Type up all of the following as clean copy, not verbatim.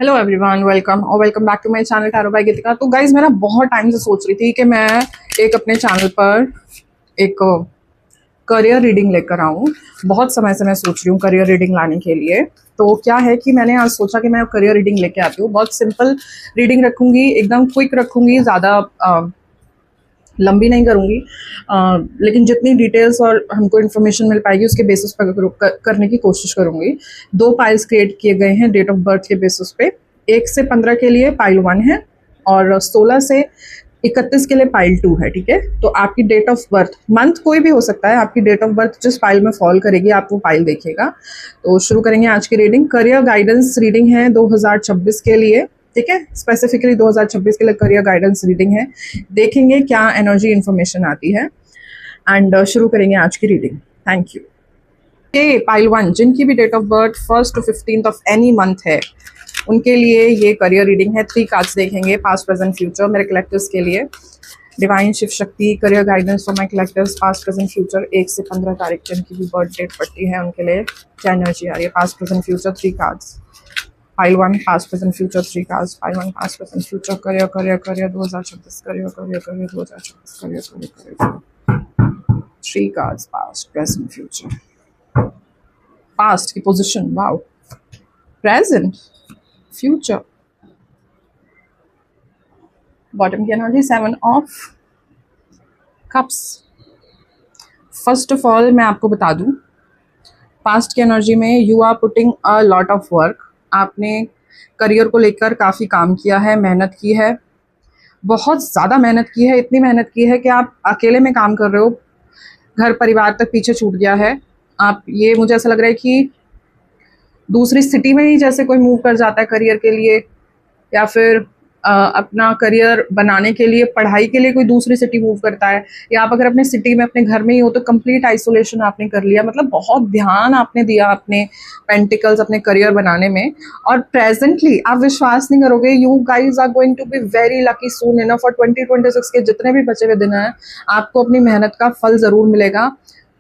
Hello everyone, welcome back to my channel tarot by Geetika. तो guys मैं ना बहुत टाइम से सोच रही थी कि मैं एक अपने चैनल पर एक करियर रीडिंग लेकर आऊँ। बहुत समय से मैं सोच रही हूँ करियर रीडिंग लाने के लिए। तो क्या है कि मैंने आज सोचा कि मैं करियर रीडिंग लेके आती हूँ। बहुत सिंपल रीडिंग रखूँगी, एकदम क्विक रखूँगी, ज़्यादा लंबी नहीं करूँगी। लेकिन जितनी डिटेल्स और हमको इन्फॉर्मेशन मिल पाएगी उसके बेसिस पर करने की कोशिश करूँगी। 2 पाइल्स क्रिएट किए गए हैं डेट ऑफ बर्थ के बेसिस पे। 1 से 15 के लिए पाइल 1 है और 16 से 31 के लिए पाइल 2 है। ठीक है, तो आपकी डेट ऑफ बर्थ, मंथ कोई भी हो सकता है, आपकी डेट ऑफ बर्थ जिस पाइल में फॉल करेगी आप वो पाइल देखिएगा। तो शुरू करेंगे आज की रीडिंग। करियर गाइडेंस रीडिंग है 2026 के लिए। ठीक है, स्पेसिफिकली 2026 के लिए करियर गाइडेंस रीडिंग है। देखेंगे क्या एनर्जी इन्फॉर्मेशन आती है एंड शुरू करेंगे आज की रीडिंग। Thank you. के पाइल 1 जिनकी भी date of birth 1st to 15th of any month है उनके लिए ये करियर रीडिंग है। 3 कार्ड्स देखेंगे, पास्ट प्रेजेंट फ्यूचर, मेरे कलेक्टर्स के लिए। Divine Shiv Shakti career guidance for my collectors past present future. 1 से 15 तारीख जिनकी भी बर्थ डेट पड़ती है उनके लिए क्या एनर्जी आ रही है। Past present future 3 cards. Pile 1 past present future 3 cards. Pile 1 past present future career 2026 career 2026 career 3 cards past present future. Past की position, wow, present, future, bottom की energy 7 of cups. First of all मैं आपको बता दूं, past की energy में you are putting a lot of work. आपने career को लेकर काफ़ी काम किया है, मेहनत की है, बहुत ज़्यादा मेहनत की है। इतनी मेहनत की है कि आप अकेले में काम कर रहे हो, घर परिवार तक पीछे छूट गया है। आप, ये मुझे ऐसा लग रहा है कि दूसरी सिटी में ही जैसे कोई मूव कर जाता है करियर के लिए, या फिर अपना करियर बनाने के लिए, पढ़ाई के लिए कोई दूसरी सिटी मूव करता है, या आप अगर अपने सिटी में अपने घर में ही हो तो कंप्लीट आइसोलेशन आपने कर लिया। मतलब बहुत ध्यान आपने दिया अपने पेंटिकल्स, अपने करियर बनाने में। और प्रेजेंटली आप विश्वास नहीं करोगे, you guys are going to be very lucky soon enough. और 2026 के जितने भी बचे हुए दिन हैं आपको अपनी मेहनत का फल ज़रूर मिलेगा।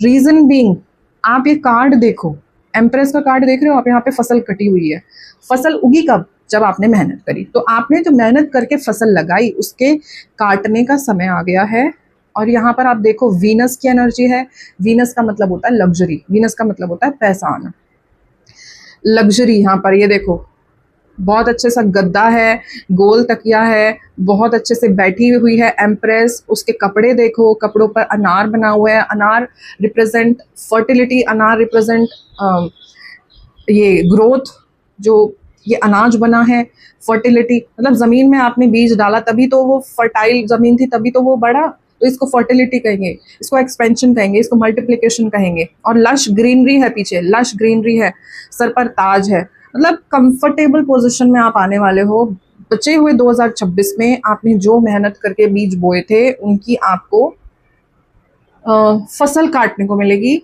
रीज़न बीइंग, आप ये कार्ड देखो, एम्प्रेस का कार्ड देख रहे हो आप, यहाँ पे फसल कटी हुई है। फसल उगी कब? जब आपने मेहनत करी। तो आपने जो मेहनत करके फसल लगाई उसके काटने का समय आ गया है। और यहाँ पर आप देखो वीनस की एनर्जी है। वीनस का मतलब होता है लग्जरी, वीनस का मतलब होता है पैसा आना, लग्जरी। यहाँ पर ये देखो बहुत अच्छे सा गद्दा है, गोल तकिया है, बहुत अच्छे से बैठी हुई है एम्प्रेस। उसके कपड़े देखो, कपड़ों पर अनार बना हुआ है। अनार रिप्रेजेंट फर्टिलिटी, अनार रिप्रेजेंट ये ग्रोथ। जो ये अनाज बना है फर्टिलिटी, मतलब ज़मीन में आपने बीज डाला तभी तो वो फर्टाइल ज़मीन थी, तभी तो वो बढ़ा। तो इसको फर्टिलिटी कहेंगे, इसको एक्सपेंशन कहेंगे, इसको मल्टीप्लिकेशन कहेंगे। और लश ग्रीनरी है, पीछे लश ग्रीनरी है, सर पर ताज है। मतलब कंफर्टेबल पोजीशन में आप आने वाले हो। बचे हुए 2026 में आपने जो मेहनत करके बीज बोए थे उनकी आपको फसल काटने को मिलेगी।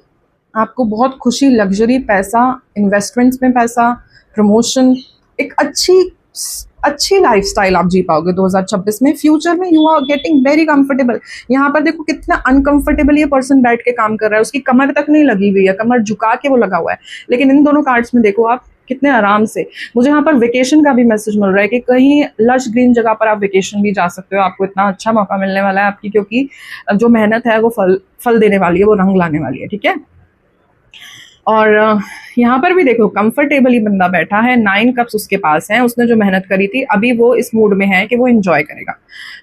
आपको बहुत खुशी, लग्जरी, पैसा, इन्वेस्टमेंट्स में पैसा, प्रमोशन, एक अच्छी लाइफस्टाइल आप जी पाओगे 2026 में। फ्यूचर में you are getting very comfortable. यहाँ पर देखो कितना अनकंफर्टेबल ये पर्सन बैठ के काम कर रहा है, उसकी कमर तक नहीं लगी हुई है, कमर झुका के वो लगा हुआ है। लेकिन इन दोनों कार्ड्स में देखो आप कितने आराम से। मुझे यहाँ पर वेकेशन का भी मैसेज मिल रहा है कि कहीं लश ग्रीन जगह पर आप वेकेशन भी जा सकते हो। आपको इतना अच्छा मौका मिलने वाला है आपकी, क्योंकि जो मेहनत है वो फल देने वाली है, वो रंग लाने वाली है। ठीक है, और यहाँ पर भी देखो कंफर्टेबली बंदा बैठा है, 9 कप्स उसके पास हैं। उसने जो मेहनत करी थी अभी वो इस मूड में है कि वो एंजॉय करेगा।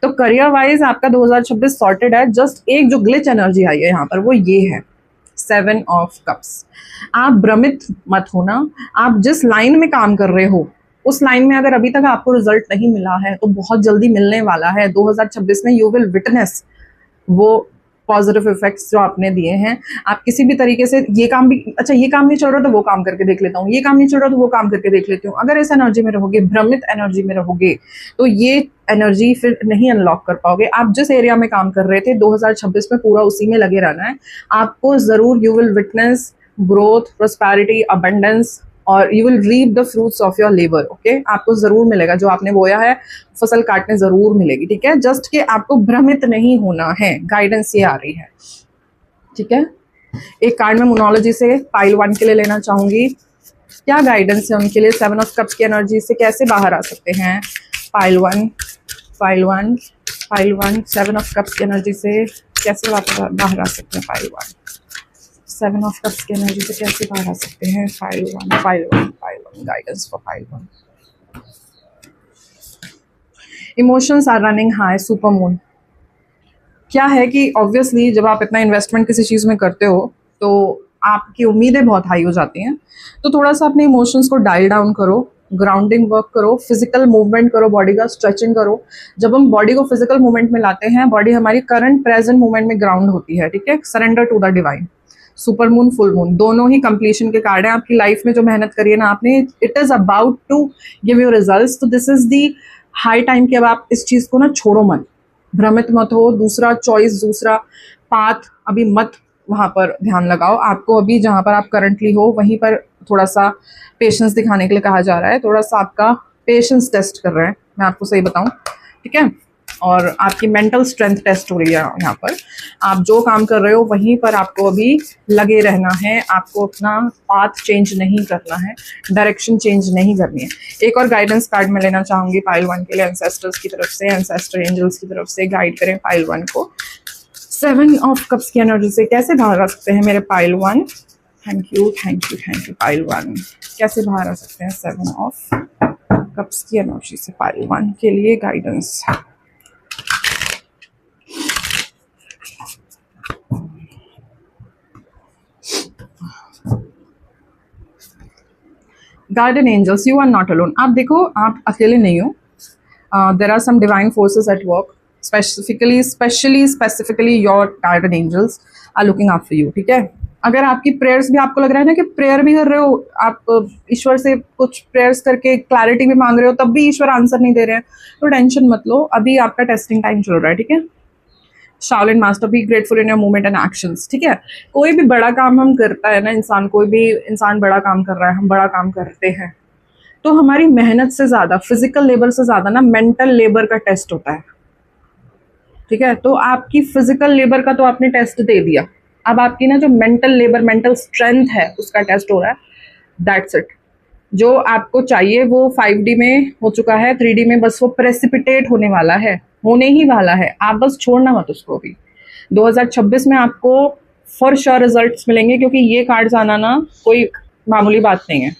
तो करियर वाइज आपका 2026 सॉर्टेड है। जस्ट एक जो ग्लिच एनर्जी आई है यहाँ पर वो ये है 7 ऑफ कप्स। आप भ्रमित मत होना। आप जिस लाइन में काम कर रहे हो उस लाइन में अगर अभी तक आपको रिजल्ट नहीं मिला है तो बहुत जल्दी मिलने वाला है। 2026 में यू विल विटनेस वो पॉजिटिव इफेक्ट्स जो आपने दिए हैं। आप किसी भी तरीके से ये काम भी, अच्छा ये काम नहीं चल रहा तो वो काम करके देख लेता हूँ, ये काम नहीं चल रहा तो वो काम करके देख लेती हूँ। अगर इस एनर्जी में रहोगे, भ्रमित एनर्जी में रहोगे, तो ये एनर्जी फिर नहीं अनलॉक कर पाओगे। आप जिस एरिया में काम कर रहे थे 2026 में पूरा उसी में लगे रहना है आपको। ज़रूर you will witness growth, prosperity, abundance, और you will reap the fruits of your labour. Okay, आपको ज़रूर मिलेगा जो आपने बोया है, फसल काटने ज़रूर मिलेगी। ठीक है, जस्ट कि आपको भ्रमित नहीं होना है, गाइडेंस ये आ रही है। ठीक है, एक कार्ड में मोनोलॉजी से पाइल 1 के लिए लेना चाहूँगी। क्या गाइडेंस है उनके लिए 7 ऑफ कप्स की एनर्जी से कैसे बाहर आ सकते हैं pile one, pile one, pile one. 7 of cups की एनर्जी से कैसे बाहर आ सकते हैं पाइल वन, 7 ऑफ कप्स की एनर्जी से कैसे बाहर आ सकते हैं pile one, pile one, pile one. Guidance for pile one. Emotions are running high, super moon. क्या है कि ऑब्वियसली जब आप इतना इन्वेस्टमेंट किसी चीज़ में करते हो तो आपकी उम्मीदें बहुत हाई हो जाती हैं, तो थोड़ा सा अपने इमोशंस को डायल डाउन करो, ग्राउंडिंग वर्क करो, फिजिकल मूवमेंट करो, बॉडी का स्ट्रेचिंग करो। जब हम बॉडी को फिजिकल मूवमेंट में लाते हैं, बॉडी हमारी करंट प्रेजेंट मूवमेंट में ग्राउंड होती है, ठीक है। Surrender to the divine. Super moon, full moon दोनों ही कंप्लीशन के कार्ड हैं। आपकी लाइफ में जो मेहनत करी है ना आपने, it is about to give you results. तो this is the high time कि अब आप इस चीज़ को ना छोड़ो मत, भ्रमित मत हो, दूसरा चॉइस, दूसरा पाथ अभी मत वहाँ पर ध्यान लगाओ। आपको अभी जहाँ पर आप करंटली हो वहीं पर थोड़ा सा पेशेंस दिखाने के लिए कहा जा रहा है। थोड़ा सा आपका पेशेंस टेस्ट कर रहे हैं, मैं आपको सही बताऊँ, ठीक है। और आपकी मेंटल स्ट्रेंथ टेस्ट हो रही है यहाँ पर। आप जो काम कर रहे हो वहीं पर आपको अभी लगे रहना है, आपको अपना पाथ चेंज नहीं करना है, डायरेक्शन चेंज नहीं करनी है। एक और गाइडेंस कार्ड मैं लेना चाहूँगी पाइल वन के लिए, एंसेस्टर्स की तरफ से, एंसेस्टर एंजल्स की तरफ से। गाइड करें पाइल वन को 7 ऑफ कप्स की एनर्जी से कैसे बाहर आ सकते हैं मेरे pile one. Thank you, thank you, thank you. Pile one कैसे बाहर आ सकते हैं 7 ऑफ कप्स की एनर्जी से पाइल वन के लिए guidance. Guardian angels, you are not alone. आप देखो, आप अकेले नहीं हो। There are some divine forces at work, specifically your guardian angels are looking after you, ठीक है। अगर आपकी प्रेयर्स भी, आपको लग रहा है ना कि प्रेयर भी कर रहे हो आप, ईश्वर से कुछ प्रेयर्स करके क्लैरिटी भी मांग रहे हो, तब भी ईश्वर आंसर नहीं दे रहे हैं, तो टेंशन मत लो, अभी आपका टेस्टिंग टाइम चल रहा है, ठीक है। Shaolin master, be grateful in your movement and actions, ठीक है। कोई भी बड़ा काम हम करता है ना इंसान, कोई भी इंसान बड़ा काम कर रहा है, हम बड़ा काम करते हैं, तो हमारी मेहनत से ज़्यादा, फिजिकल लेबर से ज़्यादा ना मेंटल लेबर का टेस्ट होता है, ठीक है। तो आपकी फिजिकल लेबर का तो आपने टेस्ट दे दिया, अब आपकी ना जो मेंटल लेबर, मेंटल स्ट्रेंथ है, उसका टेस्ट हो रहा है। That's it. जो आपको चाहिए वो 5D में हो चुका है, 3D में बस वो प्रेसिपिटेट होने वाला है, होने ही वाला है। आप बस छोड़ना मत उसको भी। 2026 में आपको फॉर श्योर रिजल्ट्स मिलेंगे, क्योंकि ये कार्ड्स आना ना कोई मामूली बात नहीं है,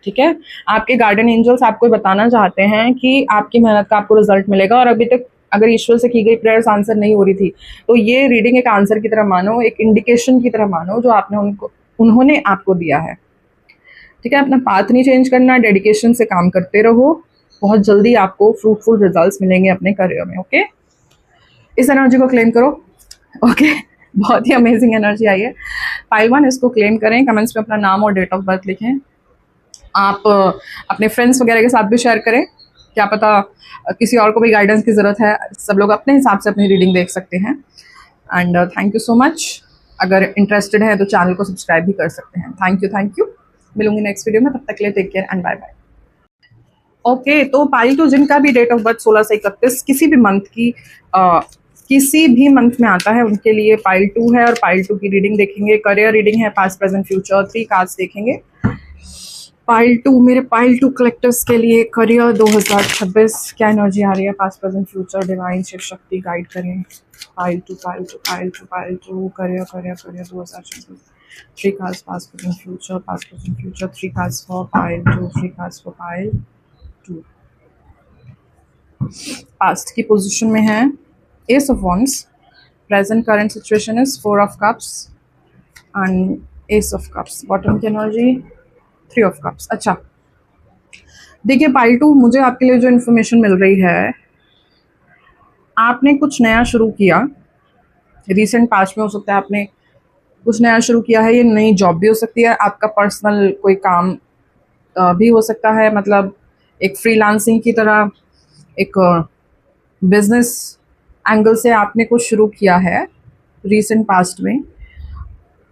ठीक है। आपके गार्डन एंजल्स आपको बताना चाहते हैं कि आपकी मेहनत का आपको रिजल्ट मिलेगा। और अभी तक अगर ईश्वर से की गई प्रेयर्स आंसर नहीं हो रही थी, तो ये रीडिंग एक आंसर की तरह मानो, एक इंडिकेशन की तरह मानो जो उन्होंने आपको दिया है, ठीक है। अपना पाथ नहीं चेंज करना, डेडिकेशन से काम करते रहो, बहुत जल्दी आपको फ्रूटफुल रिजल्ट्स मिलेंगे अपने करियर में, ओके। इस एनर्जी को क्लेम करो, ओके। बहुत ही अमेजिंग एनर्जी आई है पाइल वन, इसको क्लेम करें। कमेंट्स में अपना नाम और डेट ऑफ बर्थ लिखें। आप अपने फ्रेंड्स वगैरह के साथ भी शेयर करें, क्या पता किसी और को भी गाइडेंस की ज़रूरत है। सब लोग अपने हिसाब से अपनी रीडिंग देख सकते हैं। And thank you so much. अगर इंटरेस्टेड है तो चैनल को सब्सक्राइब भी कर सकते हैं। Thank you. मिलूंगी नेक्स्ट वीडियो में, तब तक के लिए take care and bye bye. Okay, तो पाइल टू जिनका भी डेट ऑफ बर्थ 16 से 31 किसी भी मंथ की किसी भी मंथ में आता है, उनके लिए पाइल 2 है। और पाइल 2 की रीडिंग देखेंगे, करियर रीडिंग है, पास्ट प्रेजेंट फ्यूचर, 3 कार्ड्स देखेंगे। पाइल 2, मेरे पाइल 2 कलेक्टर्स के लिए करियर 2026 क्या एनर्जी आ रही है, past present future, divine Shiv Shakti guide करें। Pile 2 career 2026, 3 cards past present future, 3 cards for pile 2, 3 cards for pile 2। Past की पोजीशन में है S of wands, present current situation is 4 of cups and S of cups. Bottom की energy 3 of cups. अच्छा, देखिए pile 2, मुझे आपके लिए जो इन्फॉर्मेशन मिल रही है, आपने कुछ नया शुरू किया रिसेंट पास्ट में, हो सकता है आपने कुछ नया शुरू किया है। ये नई जॉब भी हो सकती है, आपका पर्सनल कोई काम भी हो सकता है, मतलब एक फ्रीलांसिंग की तरह एक बिजनेस एंगल से आपने कुछ शुरू किया है रिसेंट पास्ट में।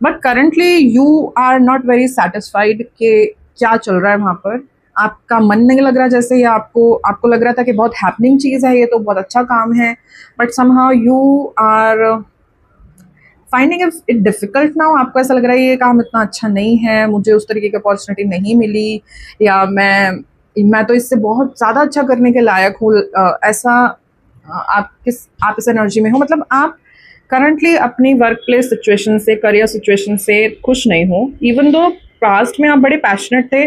But currently you are not very satisfied कि क्या चल रहा है वहाँ पर। आपका मन नहीं लग रहा, जैसे ये आपको लग रहा था कि बहुत हैपनिंग चीज़ है, ये तो बहुत अच्छा काम है, but somehow you are finding it difficult ना हो, आपको ऐसा लग रहा है ये काम इतना अच्छा नहीं है, मुझे उस तरीके की अपॉर्चुनिटी नहीं मिली, या मैं तो इससे बहुत ज़्यादा अच्छा करने के लायक हूँ, ऐसा आप इस एनर्जी में हो, मतलब आप करंटली अपनी वर्क प्लेस सिचुएशन से, करियर सिचुएशन से खुश नहीं हो। इवन दो पास्ट में आप बड़े पैशनेट थे,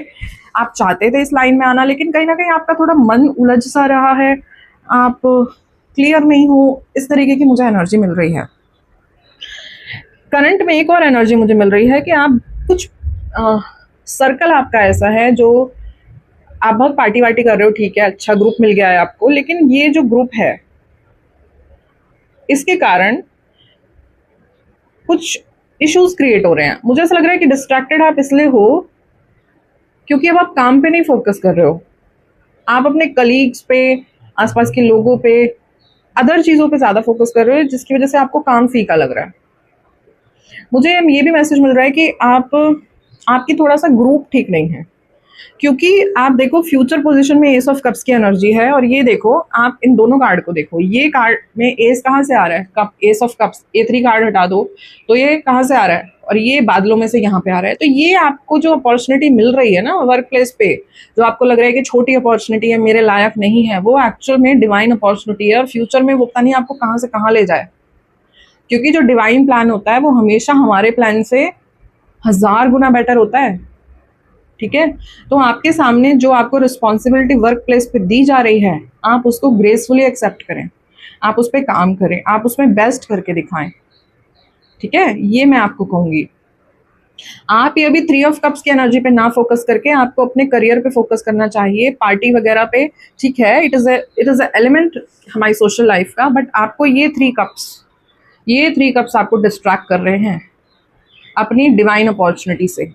आप चाहते थे इस लाइन में आना, लेकिन कहीं ना कहीं आपका थोड़ा मन उलझ सा रहा है, आप क्लियर नहीं हो, इस तरीके की मुझे एनर्जी मिल रही है। करंट में एक और एनर्जी मुझे मिल रही है कि आप कुछ सर्कल आपका ऐसा है जो आप बहुत पार्टी वार्टी कर रहे हो, ठीक है, अच्छा ग्रुप मिल गया है आपको, लेकिन ये जो ग्रुप है इसके कारण कुछ इश्यूज क्रिएट हो रहे हैं। मुझे ऐसा लग रहा है कि डिस्ट्रैक्टेड आप इसलिए हो क्योंकि अब आप काम पे नहीं फोकस कर रहे हो, आप अपने कलीग्स पे, आसपास के लोगों पे, अदर चीज़ों पे ज़्यादा फोकस कर रहे हो, जिसकी वजह से आपको काम फीका लग रहा है। मुझे ये भी मैसेज मिल रहा है कि आपकी थोड़ा सा ग्रुप ठीक नहीं है, क्योंकि आप देखो फ्यूचर पोजीशन में एस ऑफ कप्स की एनर्जी है, और ये देखो आप इन दोनों कार्ड को देखो, ये कार्ड में एस कहाँ से आ रहा है, cup, S of cups, A3 card हटा दो तो ये कहाँ से आ रहा है, और ये बादलों में से यहाँ पे आ रहा है। तो ये आपको जो अपॉर्चुनिटी मिल रही है ना वर्क प्लेस पे, जो आपको लग रहा है कि छोटी अपॉर्चुनिटी है, मेरे लायक नहीं है, वो एक्चुअल में डिवाइन अपॉर्चुनिटी है, और फ्यूचर में वो पता नहीं आपको कहाँ से कहाँ ले जाए, क्योंकि जो डिवाइन प्लान होता है वो हमेशा हमारे प्लान से 1000 गुना बेटर होता है। ठीक है, तो आपके सामने जो आपको रिस्पॉन्सिबिलिटी वर्क प्लेस पे दी जा रही है, आप उसको ग्रेसफुली एक्सेप्ट करें, आप उस पर काम करें, आप उसमें बेस्ट करके दिखाएं। ठीक है, ये मैं आपको कहूँगी। आप ये अभी 3 ऑफ कप्स की एनर्जी पे ना फोकस करके आपको अपने करियर पे फोकस करना चाहिए, पार्टी वगैरह पे ठीक है, इट इज़ अ एलिमेंट हमारी सोशल लाइफ का, बट आपको ये 3 कप्स आपको डिस्ट्रैक्ट कर रहे हैं अपनी डिवाइन अपॉर्चुनिटी से।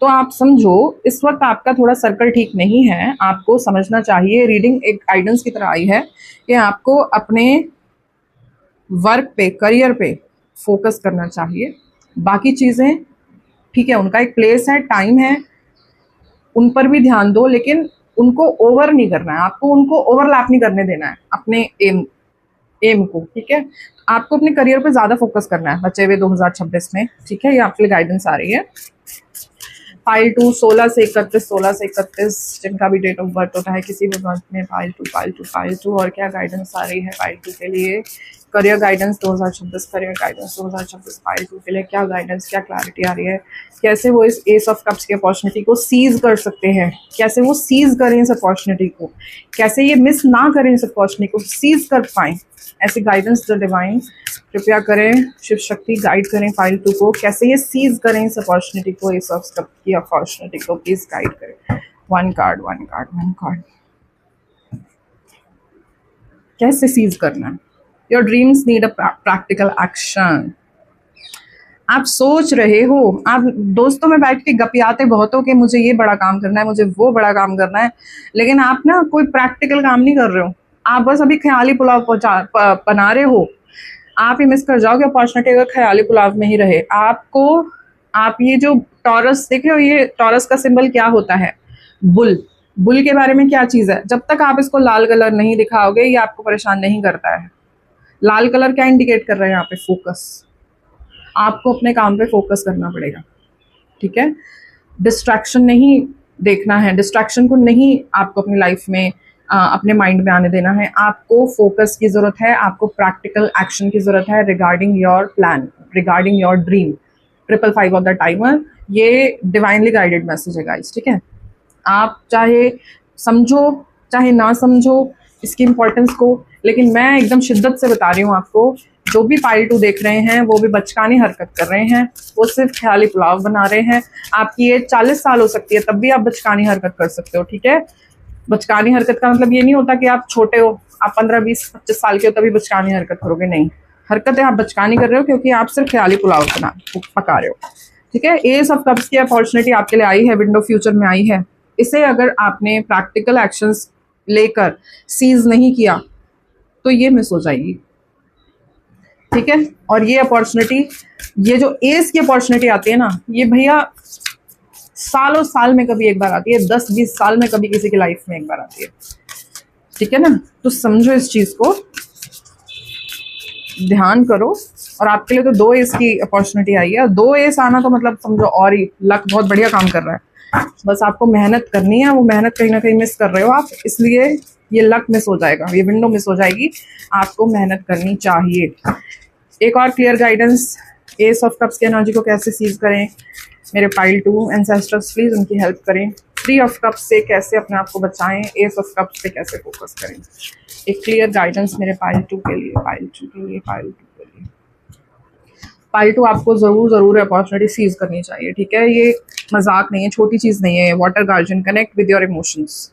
तो आप समझो इस वक्त आपका थोड़ा सर्कल ठीक नहीं है, आपको समझना चाहिए, रीडिंग एक गाइडेंस की तरह आई है कि आपको अपने वर्क पे, करियर पे फोकस करना चाहिए। बाकी चीज़ें ठीक है, उनका एक प्लेस है, टाइम है, उन पर भी ध्यान दो, लेकिन उनको ओवर नहीं करना है, आपको उनको ओवरलैप नहीं करने देना है अपने एम को। ठीक है, आपको अपने करियर पे ज़्यादा फोकस करना है बचे हुए 2026 में। ठीक है, ये आपके लिए गाइडेंस आ रही है। फाइल 2 16 से 31 जिनका भी डेट ऑफ बर्थ होता है किसी भी मंथ में, फाइल 2 और क्या गाइडेंस आ रही है फाइल 2 के लिए, career guidance 2026, career guidance 2026 file 2 के लिए क्या गाइडेंस, क्या क्लैरिटी आ रही है, कैसे वो इस एस ऑफ कप्स की अपॉर्चुनिटी को सीज कर सकते हैं, कैसे वो सीज करें इस अपॉर्चुनिटी को, कैसे ये मिस ना करें इस अपॉर्चुनिटी को, सीज कर पाएँ। ऐसे गाइडेंस जो डिवाइन कृपया करें, शिव शक्ति गाइड करें फाइल 2 को, कैसे ये सीज करें इस अपॉर्चुनिटी को, इस की अपॉर्चुनिटी को प्लीज गाइड करें। वन कार्ड कैसे सीज करना है। Your dreams need a practical action. आप सोच रहे हो, आप दोस्तों में बैठ के गपियाते बहुत हो कि मुझे ये बड़ा काम करना है, मुझे वो बड़ा काम करना है, लेकिन आप ना कोई प्रैक्टिकल काम नहीं कर रहे हो, आप बस अभी ख्याली पुलाव बना रहे हो। आप ही मिस कर जाओगे अपॉर्चुनिटी अगर ख्याली पुलाव में ही रहे। आप ये जो टॉरस देख रहे हो, ये टॉरस का सिंबल क्या होता है, बुल के बारे में क्या चीज़ है, जब तक आप इसको लाल कलर नहीं दिखाओगे ये आपको परेशान नहीं करता है। लाल कलर क्या इंडिकेट कर रहा है यहाँ पे, फोकस। आपको अपने काम पे फोकस करना पड़ेगा। ठीक है, डिस्ट्रैक्शन नहीं देखना है, डिस्ट्रैक्शन को नहीं आपको अपनी लाइफ में अपने माइंड में आने देना है। आपको फोकस की ज़रूरत है, आपको प्रैक्टिकल एक्शन की ज़रूरत है regarding your plan, regarding your dream. 555 of the timer, ये डिवाइनली गाइडेड मैसेज है गाइस। ठीक है, आप चाहे समझो चाहे ना समझो इसकी इम्पोर्टेंस को, लेकिन मैं एकदम शिद्दत से बता रही हूँ आपको, जो भी फाइल 2 देख रहे हैं वो भी बचकानी हरकत कर रहे हैं, वो सिर्फ ख्याली पुलाव बना रहे हैं। आपकी एज 40 साल हो सकती है तब भी आप बचकानी हरकत कर सकते हो। ठीक है, बचकानी हरकत का मतलब ये नहीं होता कि आप छोटे हो, आप 15, 20, 25 साल के हो तभी बचकानी हरकत करोगे, नहीं। हरकतें आप बचकानी कर रहे हो क्योंकि आप सिर्फ ख्याली पुलाव पका रहे हो। ठीक है, एस ऑफ कप्स की अपॉर्चुनिटी आपके लिए आई है, विंडो फ्यूचर में आई है। इसे अगर आपने प्रैक्टिकल एक्शंस लेकर सीज नहीं किया तो ये मिस हो जाएगी। ठीक है, और ये अपॉर्चुनिटी, ये जो एस की अपॉर्चुनिटी आती है ना, ये भैया सालों साल में कभी एक बार आती है, 10-20 साल में कभी किसी की लाइफ में एक बार आती है। ठीक है ना, तो समझो इस चीज को, ध्यान करो और आपके लिए तो 2 एस की अपॉर्चुनिटी आई है। 2 एस आना तो मतलब समझो और ही लक बहुत बढ़िया काम कर रहा है। बस आपको मेहनत करनी है, वो मेहनत कहीं ना कहीं मिस कर रहे हो आप, इसलिए ये लक मिस हो जाएगा, ये विंडो मिस हो जाएगी। आपको मेहनत करनी चाहिए। एक और clear guidance, S of cups की एनर्जी को कैसे सीज करें, मेरे पाइल 2 एंसेस्टर्स प्लीज उनकी हेल्प करें। 3 ऑफ कप्स से कैसे अपने आप को बचाएं, एस ऑफ कप्स पे कैसे फोकस करें। एक क्लियर गाइडेंस मेरे पाइल 2 के लिए, पाइल 2 के लिए, पाइल 2 के लिए। पाइल 2 आपको जरूर अपॉर्चुनिटी सीज करनी चाहिए, ठीक है। ये मजाक नहीं है, छोटी चीज नहीं है। Water guardian, connect with your emotions.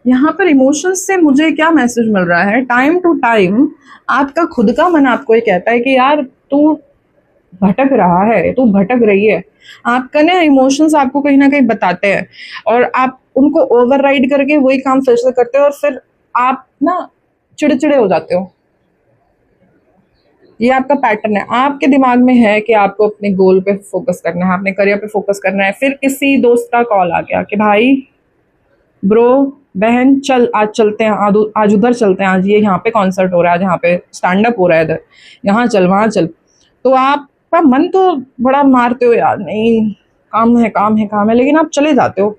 यहाँ पर इमोशंस से मुझे क्या मैसेज मिल रहा है, टाइम टू टाइम आपका खुद का मन आपको ये कहता है कि यार तू भटक रहा है, तू भटक रही है। आपका ना इमोशंस आपको कहीं ना कहीं बताते हैं और आप उनको ओवरराइड करके वही काम फिर से करते हो और फिर आप ना चिड़चिड़े हो जाते हो। ये आपका पैटर्न है। आपके दिमाग में है कि आपको अपने गोल पे फोकस करना है, अपने करियर पे फोकस करना है। फिर किसी दोस्त का कॉल आ गया कि भाई, ब्रो, बहन, चल आज चलते हैं, आज उधर चलते हैं, आज ये यहाँ पे कॉन्सर्ट हो रहा है, आज यहाँ पे स्टैंड अप हो रहा है, इधर यहाँ चल, वहाँ चल। तो आपका मन तो बड़ा मारते हो यार, नहीं काम है काम है काम है, लेकिन आप चले जाते हो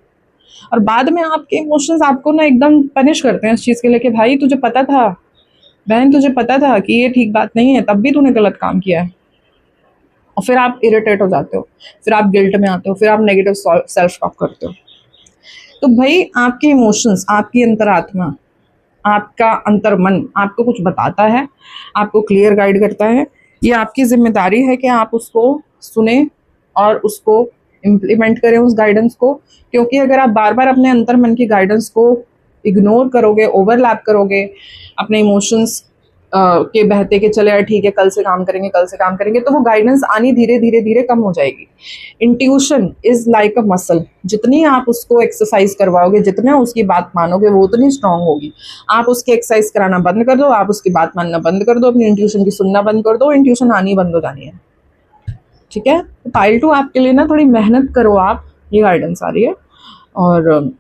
और बाद में आपके इमोशंस आपको ना एकदम पनिश करते हैं इस चीज़ के लिए कि भाई तुझे पता था, बहन तुझे पता था कि ये ठीक बात नहीं है, तब भी तूने गलत काम किया है। और फिर आप इरिटेट हो जाते हो, फिर आप गिल्ट में आते हो, फिर आप नेगेटिव सेल्फ टॉक करते हो। तो भाई आपके इमोशंस, आपकी अंतरात्मा, आपका अंतर्मन आपको कुछ बताता है, आपको क्लियर गाइड करता है। ये आपकी जिम्मेदारी है कि आप उसको सुने और उसको इम्प्लीमेंट करें उस गाइडेंस को। क्योंकि अगर आप बार बार अपने अंतर्मन की गाइडेंस को इग्नोर करोगे, ओवरलैप करोगे, अपने इमोशंस के बहते के चले ठीक है कल से काम करेंगे, कल से काम करेंगे, तो वो गाइडेंस आनी धीरे धीरे धीरे कम हो जाएगी। Intuition is like a muscle, जितनी आप उसको एक्सरसाइज करवाओगे, जितना उसकी बात मानोगे, वो उतनी स्ट्रांग होगी। आप उसकी एक्सरसाइज कराना बंद कर दो, आप उसकी बात मानना बंद कर दो, अपनी इंट्यूशन की सुनना बंद कर दो, इंट्यूशन आनी बंद हो जानी है, ठीक है। तो पाइल 2 आपके लिए ना थोड़ी मेहनत करो आप, ये गाइडेंस आ रही है। और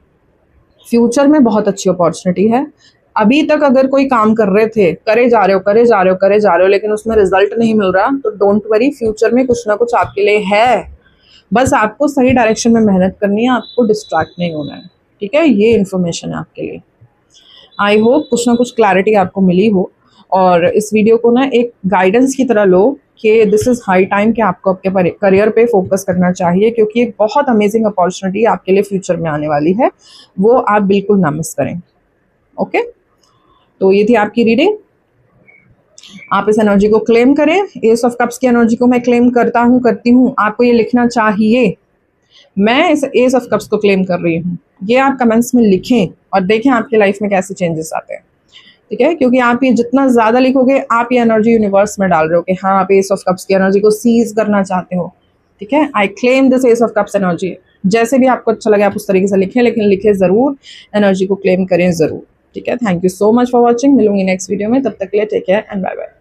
फ्यूचर में बहुत अच्छी अपॉर्चुनिटी है। अभी तक अगर कोई काम कर रहे थे, करे जा रहे हो, लेकिन उसमें रिजल्ट नहीं मिल रहा, तो डोंट वरी, फ्यूचर में कुछ ना कुछ आपके लिए है। बस आपको सही डायरेक्शन में मेहनत करनी है, आपको डिस्ट्रैक्ट नहीं होना है, ठीक है। ये इन्फॉर्मेशन है आपके लिए। आई होप कुछ ना कुछ क्लैरिटी आपको मिली हो और इस वीडियो को ना एक गाइडेंस की तरह लो कि दिस इज़ हाई टाइम कि आपको आपके करियर पे फोकस करना चाहिए, क्योंकि एक बहुत अमेजिंग अपॉर्चुनिटी आपके लिए फ्यूचर में आने वाली है, वो आप बिल्कुल ना मिस करें। ओके, तो ये थी आपकी रीडिंग। आप इस एनर्जी को क्लेम करें। एस ऑफ कप्स की एनर्जी को मैं क्लेम करती हूँ। आपको ये लिखना चाहिए, मैं इस एस ऑफ कप्स को क्लेम कर रही हूँ। ये आप कमेंट्स में लिखें और देखें आपकी लाइफ में कैसे चेंजेस आते हैं, ठीक है। क्योंकि आप ये जितना ज़्यादा लिखोगे, आप ये एनर्जी यूनिवर्स में डाल रहे हो कि हाँ आप एस ऑफ कप्स की एनर्जी को सीज करना चाहते हो, ठीक है। I claim this S of cups energy. जैसे भी आपको अच्छा लगे आप उस तरीके से लिखें, लेकिन लिखे ज़रूर, एनर्जी को क्लेम करें ज़रूर, ठीक है। Thank you so much for watching. मिलूंगी नेक्स्ट वीडियो में, तब तक के लिए take care and bye bye.